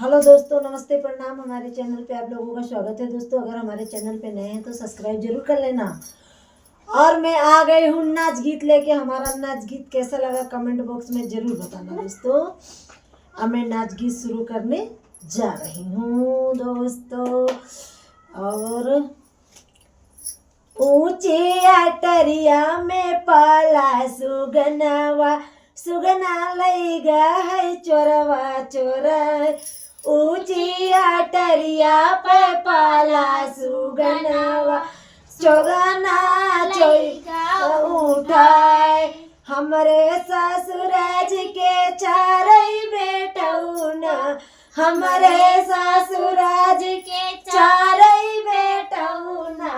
Hello दोस्तों, नमस्ते, प्रणाम। हमारे चैनल पे आप लोगों का स्वागत है। दोस्तों, अगर हमारे चैनल पे नए हैं तो सब्सक्राइब जरूर कर लेना। और मैं आ गई हूँ नाच गीत लेके। हमारा नाच गीत कैसा लगा कमेंट बॉक्स में जरूर बताना दोस्तों। अब मैं नाच गीत शुरू करने जा रही हूँ दोस्तों। और ऊंची अटरिया में पाला सुगनावा, सुगना लैगा है चोरवा चोरा। ऊंची अटरिया पे पाला सुगनावा, चोगना चोगा उठाए। हमरे ससुराज के चारई बेटौना, हमरे ससुराज के चारई बेटौना।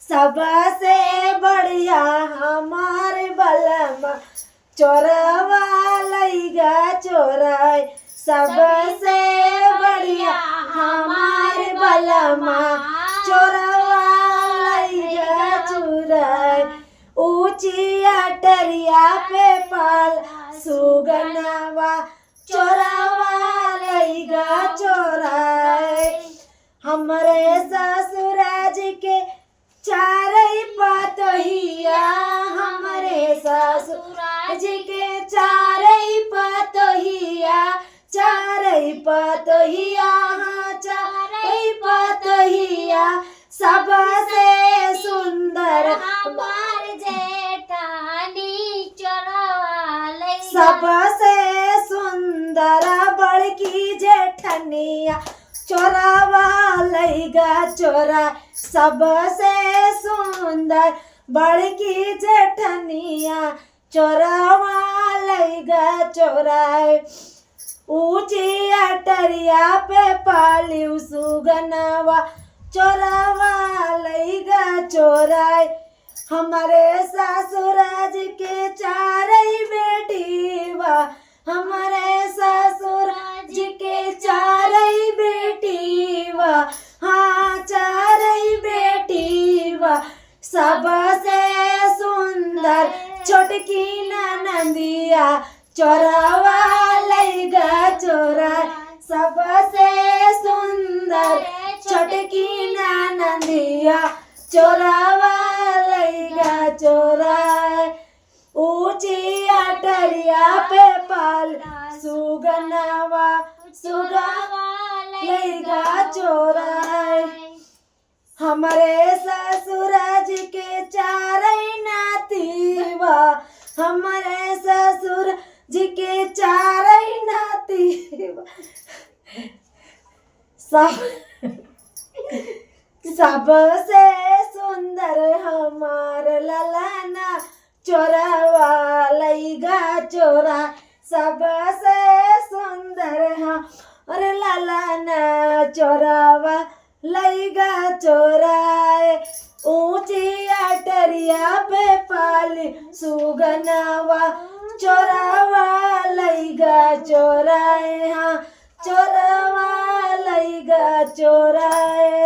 सबसे बढ़िया हमारे बलमा, चोरवा लैगा चोराय। सबसे बढ़िया हमारे बलमा, चोरवा लैगा चोराय। ऊंची अटरिया पे पाल सुगनावा, चोरवा लैगा चोराय। हमरे ससुराज के चारई पतोहिया, हमरे ससुराज के चारई पतोहिया, चारई पतोहिया, चारई पतोहिया। सबसे सुंदर हमार जेठानी चोरवा लैगा, सबसे सुंदर बड़की जेठनिया, चोरवा लैगा चोरा। सबसे सुंदर बड़की जेठनिया, चोरवा लैगा चोराय। ऊंची अटरिया पे पालिव सुगनावा, चोरवा लैगा चोराय। हमारे ससुराज के चारई बेटीवा, हमारे ससुराज के चारई बेटीवा, हाँ चारई बेटीवा। सबसे सुंदर छोटकी ननदिया, चोरवा लैगा चोराय। सबसे सुंदर छोटकी ननदिया, चोरवा लैगा चोराय। ऊंची अटरिया पे पाल सुगनावा, सुगवा लैगा चोराय। हमरे ससुराज के चारई नातीवा, हमरे ससुर जी के चारई नातीवा। सबसे सुंदर हमार ललना, चोरवा लैगा चोरा। सबसे सुंदर हमार ललना, चोरवा लैगा चोराय। ऊंची अटरिया पे पाली सुगनावा, चोरवा लैगा चोराय, हाँ चोरवा लैगा चोराय।